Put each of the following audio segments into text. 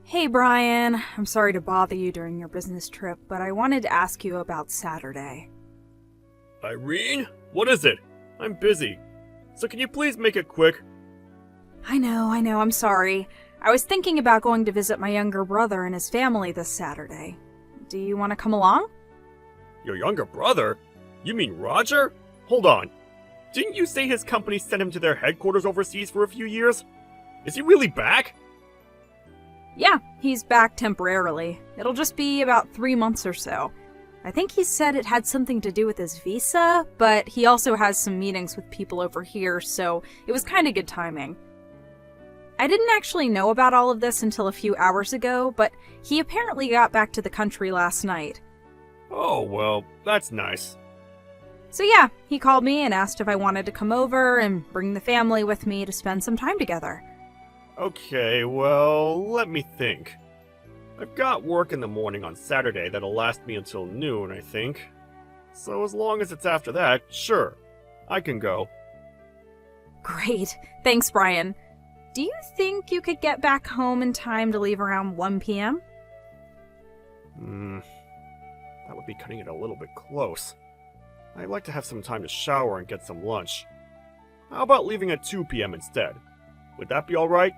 Hey Brian, I'm sorry to bother you during your business trip, but I wanted to ask you about Saturday. Irene? What is it? I'm busy. So can you please make it quick? I know, I'm sorry. I was thinking about going to visit my younger brother and his family this Saturday. Do you want to come along? Your younger brother? You mean Roger? Hold on. Didn't you say his company sent him to their headquarters overseas for a few years? Is he really back? Yeah, he's back temporarily. It'll just be about 3 months or so. I think he said it had something to do with his visa, but he also has some meetings with people over here, so it was kind of good timing. I didn't actually know about all of this until a few hours ago, but he apparently got back to the country last night. Oh, well, that's nice. So yeah, he called me and asked if I wanted to come over and bring the family with me to spend some time together. Okay, well, let me think. I've got work in the morning on Saturday that'll last me until noon, I think. So as long as it's after that, sure, I can go. Great. Thanks, Brian. Do you think you could get back home in time to leave around 1 p.m.? That would be cutting it a little bit close. I'd like to have some time to shower and get some lunch. How about leaving at 2 p.m. instead? Would that be alright?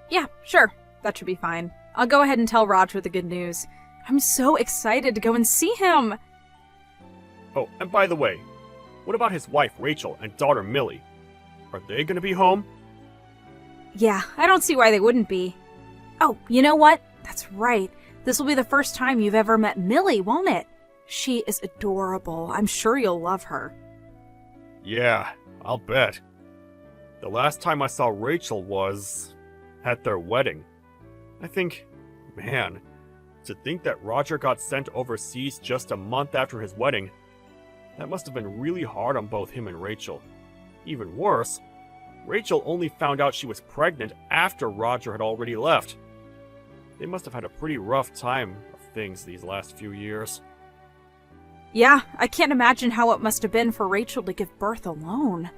Yeah, sure. That should be fine. I'll go ahead and tell Roger the good news. I'm so excited to go and see him! Oh, and by the way, what about his wife Rachel and daughter Millie? Are they gonna be home? Yeah, I don't see why they wouldn't be. Oh, you know what? That's right. This will be the first time you've ever met Millie, won't it? She is adorable. I'm sure you'll love her. Yeah, I'll bet. The last time I saw Rachel was at their wedding. I think, man, to think that Roger got sent overseas just a month after his wedding, that must have been really hard on both him and Rachel. Even worse, Rachel only found out she was pregnant after Roger had already left. They must have had a pretty rough time of things these last few years. Yeah, I can't imagine how it must have been for Rachel to give birth alone.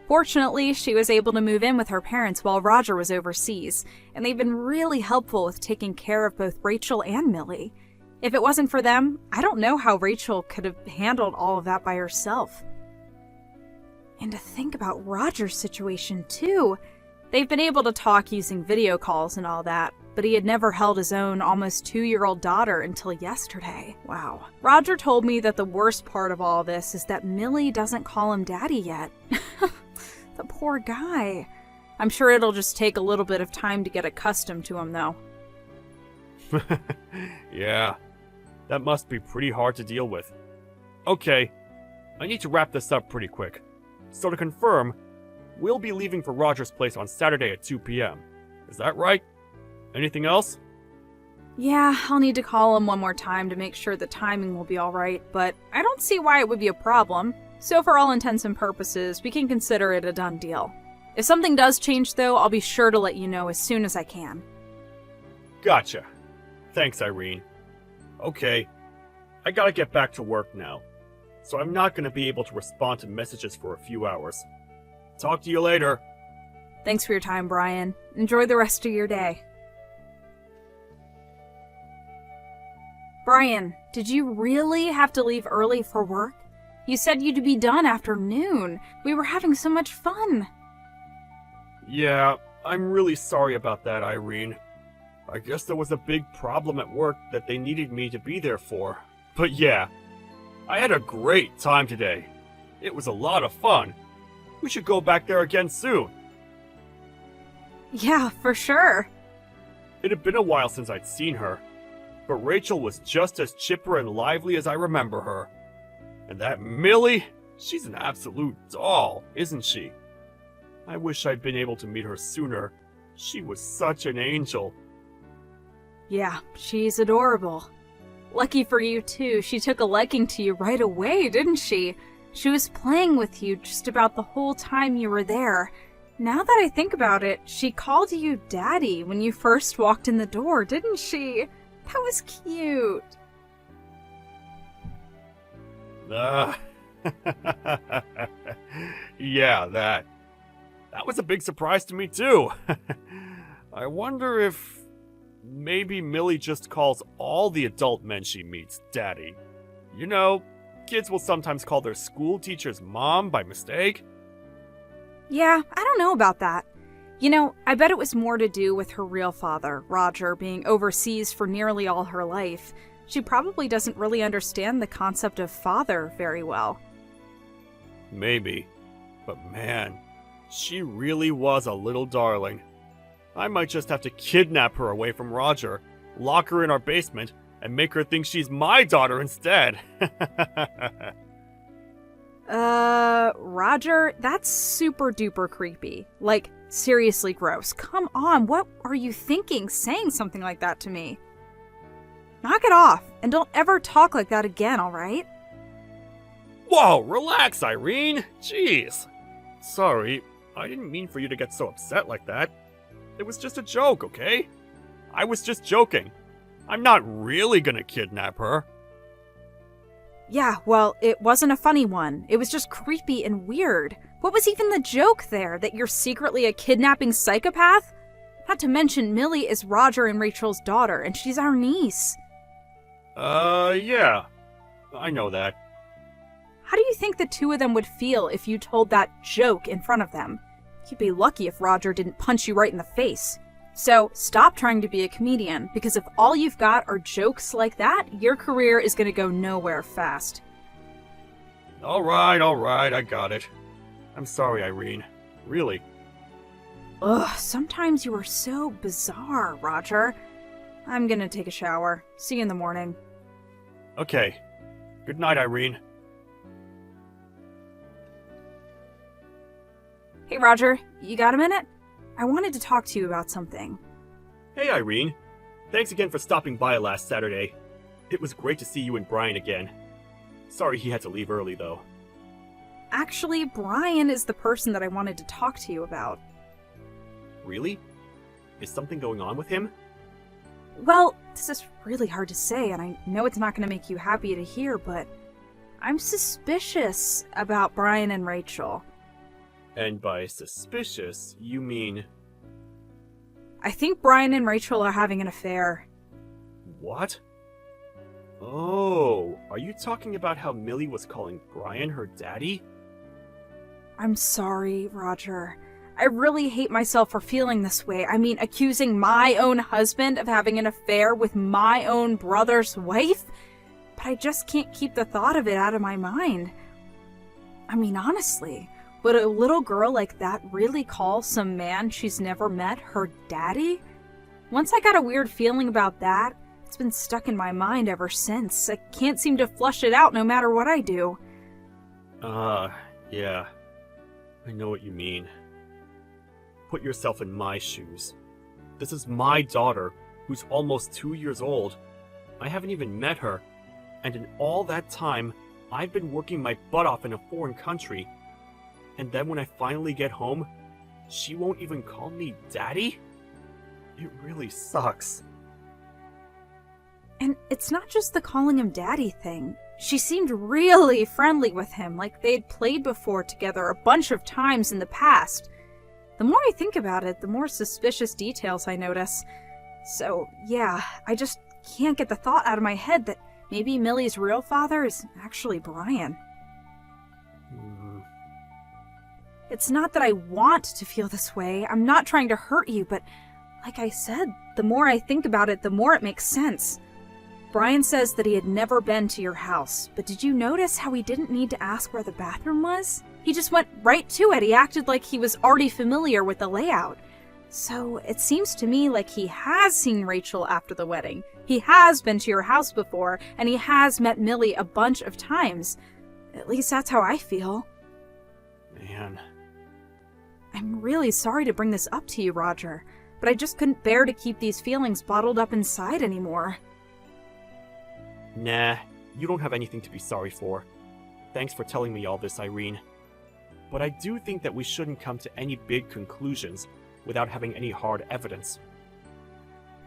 Fortunately, she was able to move in with her parents while Roger was overseas, and they've been really helpful with taking care of both Rachel and Millie. If it wasn't for them, I don't know how Rachel could have handled all of that by herself. And to think about Roger's situation, too. They've been able to talk using video calls and all that, but he had never held his own almost 2-year-old daughter until yesterday. Wow. Roger told me that the worst part of all this is that Millie doesn't call him daddy yet. The poor guy. I'm sure it'll just take a little bit of time to get accustomed to him, though. Yeah, that must be pretty hard to deal with. Okay, I need to wrap this up pretty quick. So to confirm, we'll be leaving for Roger's place on Saturday at 2 p.m. Is that right? Anything else? Yeah, I'll need to call him one more time to make sure the timing will be alright, but I don't see why it would be a problem. So for all intents and purposes, we can consider it a done deal. If something does change though, I'll be sure to let you know as soon as I can. Gotcha. Thanks, Irene. Okay, I gotta get back to work now, so I'm not gonna be able to respond to messages for a few hours. Talk to you later. Thanks for your time, Brian. Enjoy the rest of your day. Brian, did you really have to leave early for work? You said you'd be done after noon. We were having so much fun. Yeah, I'm really sorry about that, Irene. I guess there was a big problem at work that they needed me to be there for. But yeah, I had a great time today. It was a lot of fun. We should go back there again soon. Yeah, for sure. It had been a while since I'd seen her, but Rachel was just as chipper and lively as I remember her. And that Millie, she's an absolute doll, isn't she? I wish I'd been able to meet her sooner. She was such an angel. Yeah, she's adorable. Lucky for you, too. She took a liking to you right away, didn't she? She was playing with you just about the whole time you were there. Now that I think about it, she called you Daddy when you first walked in the door, didn't she? That was cute. Yeah, that was a big surprise to me too. I wonder if maybe Millie just calls all the adult men she meets daddy. You know, kids will sometimes call their school teachers mom by mistake. Yeah, I don't know about that. You know, I bet it was more to do with her real father, Roger, being overseas for nearly all her life. She probably doesn't really understand the concept of father very well. Maybe. But man, she really was a little darling. I might just have to kidnap her away from Roger, lock her in our basement, and make her think she's my daughter instead. Roger, that's super duper creepy. Like, seriously gross. Come on, what are you thinking saying something like that to me? Knock it off, and don't ever talk like that again, alright? Whoa, relax, Irene! Jeez! Sorry, I didn't mean for you to get so upset like that. It was just a joke, okay? I was just joking. I'm not really gonna kidnap her. Yeah, well, it wasn't a funny one. It was just creepy and weird. What was even the joke there? That you're secretly a kidnapping psychopath? Not to mention, Millie is Roger and Rachel's daughter, and she's our niece. Yeah. I know that. How do you think the two of them would feel if you told that joke in front of them? You'd be lucky if Roger didn't punch you right in the face. So, stop trying to be a comedian, because if all you've got are jokes like that, your career is going to go nowhere fast. Alright, I got it. I'm sorry, Irene. Really. Ugh, sometimes you are so bizarre, Roger. I'm gonna take a shower. See you in the morning. Okay. Good night, Irene. Hey, Roger, you got a minute? I wanted to talk to you about something. Hey, Irene. Thanks again for stopping by last Saturday. It was great to see you and Brian again. Sorry he had to leave early, though. Actually, Brian is the person that I wanted to talk to you about. Really? Is something going on with him? Well, this is really hard to say, and I know it's not going to make you happy to hear, but I'm suspicious about Brian and Rachel. And by suspicious, you mean... I think Brian and Rachel are having an affair. What? Oh, are you talking about how Millie was calling Brian her daddy? I'm sorry, Roger. I really hate myself for feeling this way. I mean, accusing my own husband of having an affair with my own brother's wife? But I just can't keep the thought of it out of my mind. I mean, honestly, would a little girl like that really call some man she's never met her daddy? Once I got a weird feeling about that, it's been stuck in my mind ever since. I can't seem to flush it out no matter what I do. Yeah. I know what you mean. Put yourself in my shoes. This is my daughter, who's almost 2 years old. I haven't even met her, and in all that time, I've been working my butt off in a foreign country. And then when I finally get home, she won't even call me daddy? It really sucks. And it's not just the calling him daddy thing. She seemed really friendly with him, like they'd played before together a bunch of times in the past. The more I think about it, the more suspicious details I notice. So, yeah, I just can't get the thought out of my head that maybe Millie's real father is actually Brian. It's not that I want to feel this way. I'm not trying to hurt you, but like I said, the more I think about it, the more it makes sense. Brian says that he had never been to your house, but did you notice how he didn't need to ask where the bathroom was? He just went right to it. He acted like he was already familiar with the layout. So it seems to me like he has seen Rachel after the wedding. He has been to your house before, and he has met Millie a bunch of times. At least that's how I feel. Man. I'm really sorry to bring this up to you, Roger, but I just couldn't bear to keep these feelings bottled up inside anymore. Nah, you don't have anything to be sorry for. Thanks for telling me all this, Irene. But I do think that we shouldn't come to any big conclusions without having any hard evidence.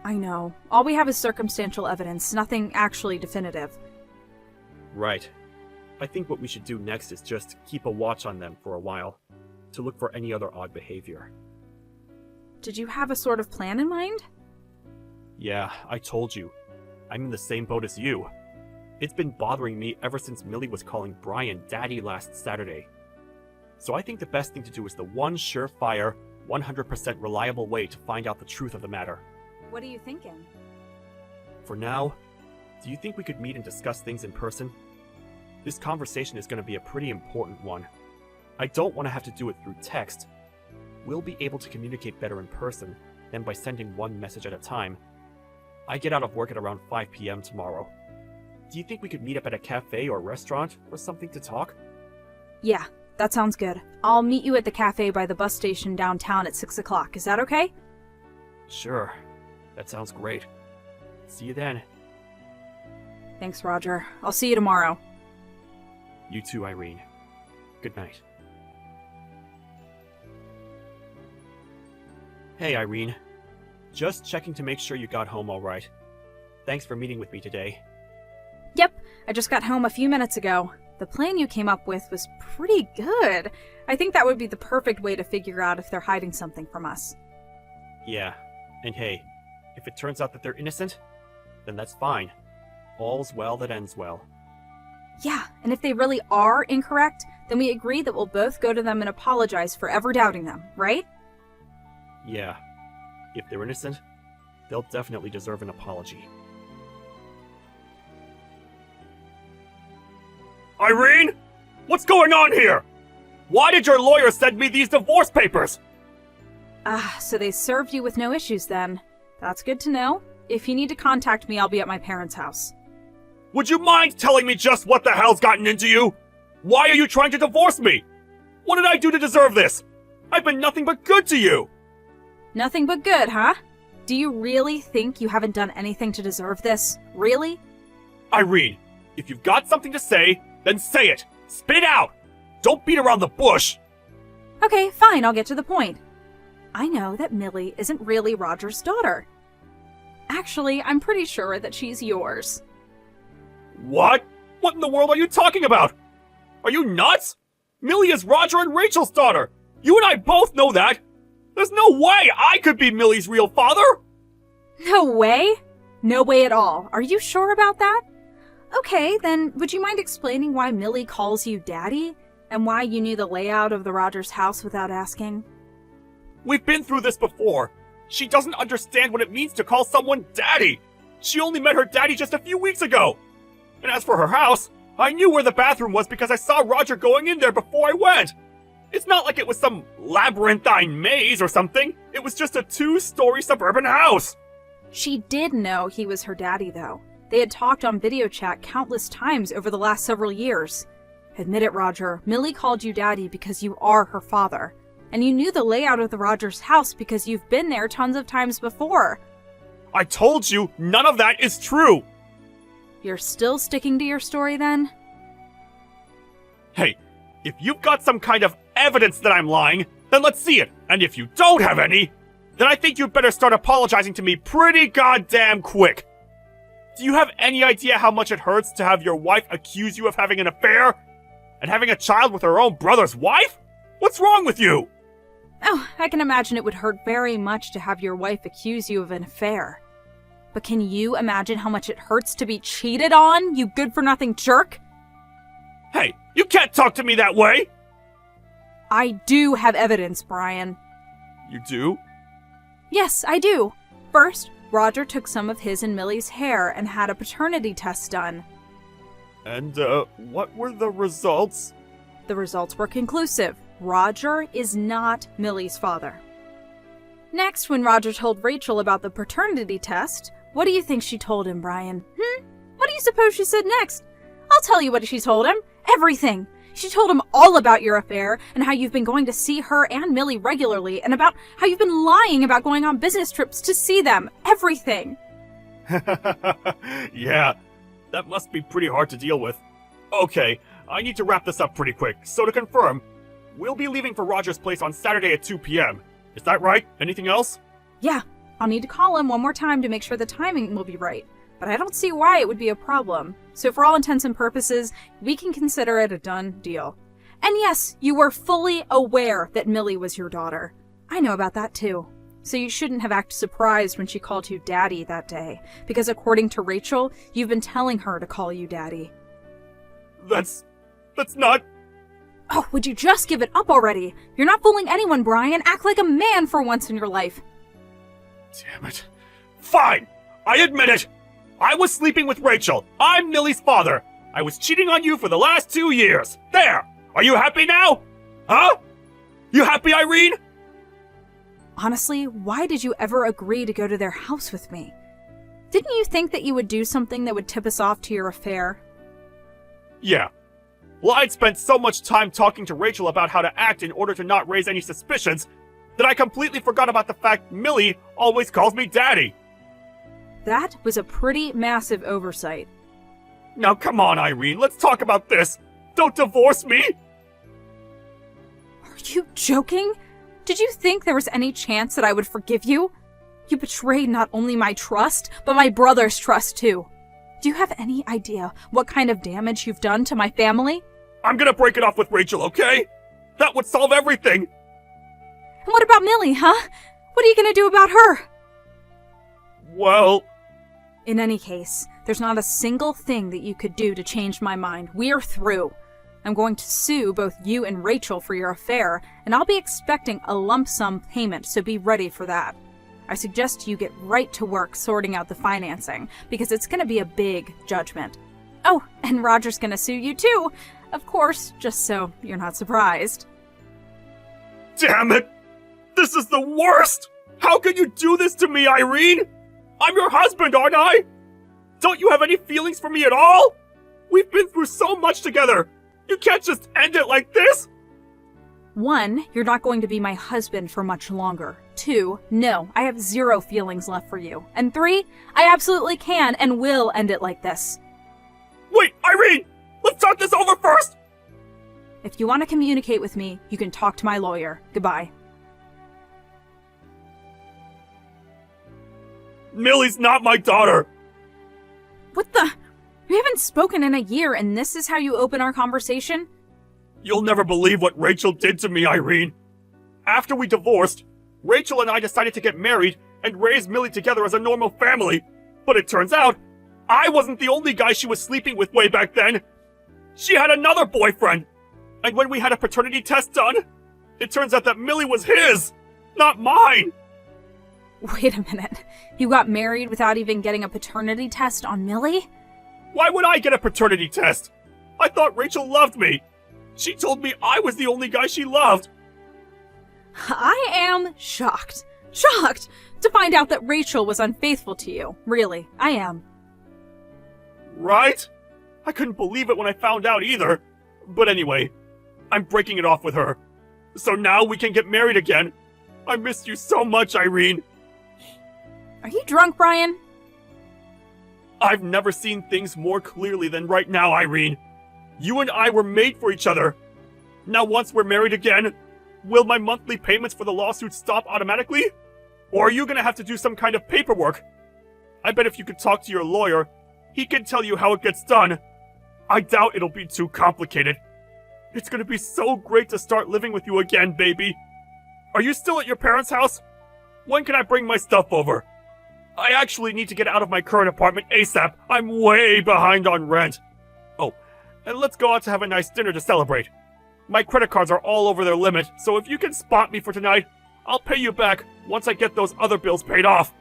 I know. All we have is circumstantial evidence, nothing actually definitive. Right. I think what we should do next is just keep a watch on them for a while, to look for any other odd behavior. Did you have a sort of plan in mind? Yeah, I told you. I'm in the same boat as you. It's been bothering me ever since Millie was calling Brian Daddy last Saturday. So I think the best thing to do is the one surefire, 100% reliable way to find out the truth of the matter. What are you thinking? For now, do you think we could meet and discuss things in person? This conversation is going to be a pretty important one. I don't want to have to do it through text. We'll be able to communicate better in person than by sending one message at a time. I get out of work at around 5 p.m. tomorrow. Do you think we could meet up at a cafe or restaurant for something to talk? Yeah, that sounds good. I'll meet you at the cafe by the bus station downtown at 6 o'clock. Is that okay? Sure. That sounds great. See you then. Thanks, Roger. I'll see you tomorrow. You too, Irene. Good night. Hey, Irene. Just checking to make sure you got home all right. Thanks for meeting with me today. Yep, I just got home a few minutes ago. The plan you came up with was pretty good. I think that would be the perfect way to figure out if they're hiding something from us. Yeah, and hey, if it turns out that they're innocent, then that's fine. All's well that ends well. Yeah, and if they really are incorrect, then we agree that we'll both go to them and apologize for ever doubting them, right? Yeah. If they're innocent, they'll definitely deserve an apology. Irene? What's going on here? Why did your lawyer send me these divorce papers? So they served you with no issues then. That's good to know. If you need to contact me, I'll be at my parents' house. Would you mind telling me just what the hell's gotten into you? Why are you trying to divorce me? What did I do to deserve this? I've been nothing but good to you. Nothing but good, huh? Do you really think you haven't done anything to deserve this? Really? Irene, if you've got something to say, then say it. Spit it out. Don't beat around the bush. Okay, fine, I'll get to the point. I know that Millie isn't really Roger's daughter. Actually, I'm pretty sure that she's yours. What? What in the world are you talking about? Are you nuts? Millie is Roger and Rachel's daughter. You and I both know that. There's no way I could be Millie's real father. No way? No way at all. Are you sure about that? Okay, then would you mind explaining why Millie calls you Daddy? And why you knew the layout of the Rogers house without asking? We've been through this before. She doesn't understand what it means to call someone Daddy. She only met her daddy just a few weeks ago. And as for her house, I knew where the bathroom was because I saw Roger going in there before I went. It's not like it was some labyrinthine maze or something. It was just a 2-story suburban house. She did know he was her daddy, though. They had talked on video chat countless times over the last several years. Admit it, Roger, Millie called you Daddy because you are her father. And you knew the layout of the Rogers house because you've been there tons of times before. I told you none of that is true. You're still sticking to your story, then? Hey, if you've got some kind of evidence that I'm lying, then let's see it. And if you don't have any, then I think you'd better start apologizing to me pretty goddamn quick. Do you have any idea how much it hurts to have your wife accuse you of having an affair? And having a child with her own brother's wife? What's wrong with you? Oh, I can imagine it would hurt very much to have your wife accuse you of an affair. But can you imagine how much it hurts to be cheated on, you good-for-nothing jerk? Hey, you can't talk to me that way! I do have evidence, Brian. You do? Yes, I do. First, Roger took some of his and Millie's hair and had a paternity test done. And, what were the results? The results were conclusive. Roger is not Millie's father. Next, when Roger told Rachel about the paternity test, what do you think she told him, Brian? What do you suppose she said next? I'll tell you what she told him. Everything. She told him all about your affair and how you've been going to see her and Millie regularly and about how you've been lying about going on business trips to see them. Everything. Yeah, that must be pretty hard to deal with. Okay, I need to wrap this up pretty quick. So to confirm, we'll be leaving for Roger's place on Saturday at 2 p.m. Is that right? Anything else? Yeah, I'll need to call him one more time to make sure the timing will be right. But I don't see why it would be a problem. So for all intents and purposes, we can consider it a done deal. And yes, you were fully aware that Millie was your daughter. I know about that too. so you shouldn't have acted surprised when she called you Daddy that day, because according to Rachel, you've been telling her to call you Daddy. That's not... Oh, would you just give it up already? You're not fooling anyone, Brian. Act like a man for once in your life. Damn it. Fine! I admit it! I was sleeping with Rachel. I'm Millie's father. I was cheating on you for the last 2 years. There! Are you happy now? Huh? You happy, Irene? Honestly, why did you ever agree to go to their house with me? Didn't you think that you would do something that would tip us off to your affair? Yeah. Well, I'd spent so much time talking to Rachel about how to act in order to not raise any suspicions that I completely forgot about the fact Millie always calls me Daddy. That was a pretty massive oversight. Now come on, Irene, let's talk about this. Don't divorce me! Are you joking? Did you think there was any chance that I would forgive you? You betrayed not only my trust, but my brother's trust too. Do you have any idea what kind of damage you've done to my family? I'm gonna break it off with Rachel, okay? That would solve everything! And what about Millie, huh? What are you gonna do about her? Well... In any case, there's not a single thing that you could do to change my mind. We're through. I'm going to sue both you and Rachel for your affair, and I'll be expecting a lump sum payment, so be ready for that. I suggest you get right to work sorting out the financing, because it's going to be a big judgment. Oh, and Roger's going to sue you too, of course, just so you're not surprised. Damn it! This is the worst! How could you do this to me, Irene? I'm your husband, aren't I? Don't you have any feelings for me at all? We've been through so much together. You can't just end it like this. 1, you're not going to be my husband for much longer. 2, no, I have 0 feelings left for you. And 3, I absolutely can and will end it like this. Wait, Irene! Let's talk this over first! If you want to communicate with me, you can talk to my lawyer. Goodbye. Millie's not my daughter! What the? We haven't spoken in a year and this is how you open our conversation? You'll never believe what Rachel did to me, Irene. After we divorced, Rachel and I decided to get married and raise Millie together as a normal family. But it turns out, I wasn't the only guy she was sleeping with way back then. She had another boyfriend. And when we had a paternity test done, it turns out that Millie was his, not mine. Wait a minute. You got married without even getting a paternity test on Millie? Why would I get a paternity test? I thought Rachel loved me. She told me I was the only guy she loved. I am shocked. Shocked to find out that Rachel was unfaithful to you. Really, I am. Right? I couldn't believe it when I found out either. But anyway, I'm breaking it off with her. So now we can get married again. I missed you so much, Irene. Are you drunk, Brian? I've never seen things more clearly than right now, Irene. You and I were made for each other. Now once we're married again, will my monthly payments for the lawsuit stop automatically? Or are you gonna have to do some kind of paperwork? I bet if you could talk to your lawyer, he can tell you how it gets done. I doubt it'll be too complicated. It's gonna be so great to start living with you again, baby. Are you still at your parents' house? When can I bring my stuff over? I actually need to get out of my current apartment ASAP. I'm way behind on rent. Oh, and let's go out to have a nice dinner to celebrate. My credit cards are all over their limit, so if you can spot me for tonight, I'll pay you back once I get those other bills paid off.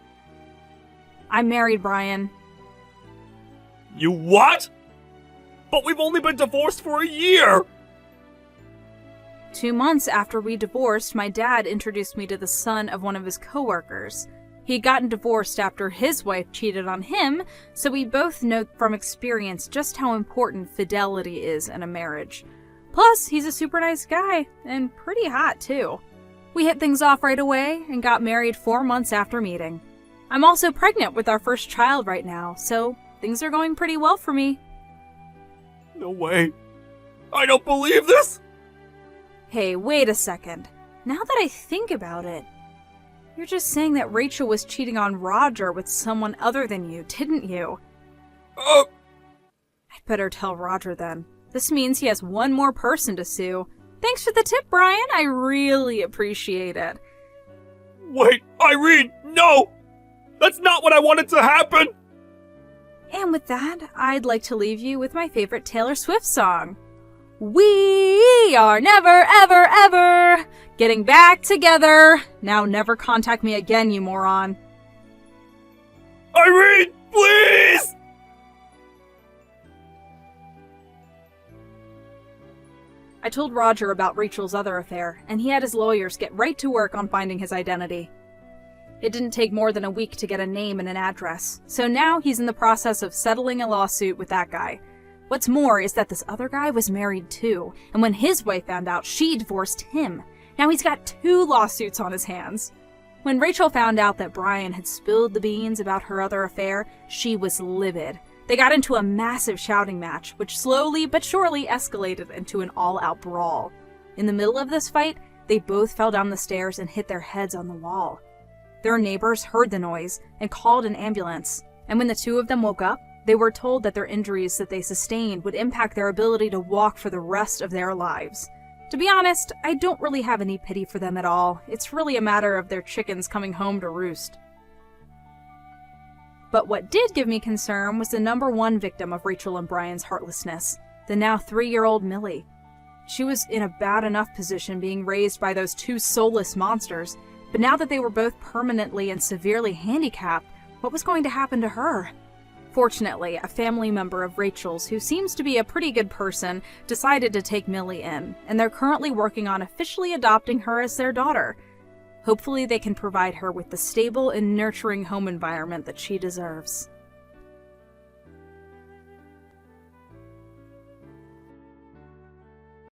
I'm married, Brian. You what? But we've only been divorced for a year! 2 months after we divorced, my dad introduced me to the son of one of his coworkers. He'd gotten divorced after his wife cheated on him, so we both know from experience just how important fidelity is in a marriage. Plus, he's a super nice guy, and pretty hot too. We hit things off right away and got married 4 months after meeting. I'm also pregnant with our first child right now, so things are going pretty well for me. No way. I don't believe this! Hey, wait a second. Now that I think about it, you're just saying that Rachel was cheating on Roger with someone other than you, didn't you? I'd better tell Roger then. This means he has one more person to sue. Thanks for the tip, Brian. I really appreciate it. Wait, Irene, no! That's not what I wanted to happen! And with that, I'd like to leave you with my favorite Taylor Swift song. We are never, ever, ever getting back together. Now never contact me again, you moron. Irene, please! I told Roger about Rachel's other affair, and he had his lawyers get right to work on finding his identity. It didn't take more than a week to get a name and an address, so now he's in the process of settling a lawsuit with that guy. What's more is that this other guy was married too, and when his wife found out, she divorced him. Now he's got 2 lawsuits on his hands. When Rachel found out that Brian had spilled the beans about her other affair, she was livid. They got into a massive shouting match, which slowly but surely escalated into an all-out brawl. In the middle of this fight, they both fell down the stairs and hit their heads on the wall. Their neighbors heard the noise and called an ambulance, and when the 2 of them woke up, they were told that their injuries that they sustained would impact their ability to walk for the rest of their lives. To be honest, I don't really have any pity for them at all. It's really a matter of their chickens coming home to roost. But what did give me concern was the number 1 victim of Rachel and Brian's heartlessness, the now 3-year-old Millie. She was in a bad enough position being raised by those 2 soulless monsters, but now that they were both permanently and severely handicapped, what was going to happen to her? Fortunately, a family member of Rachel's, who seems to be a pretty good person, decided to take Millie in, and they're currently working on officially adopting her as their daughter. Hopefully they can provide her with the stable and nurturing home environment that she deserves.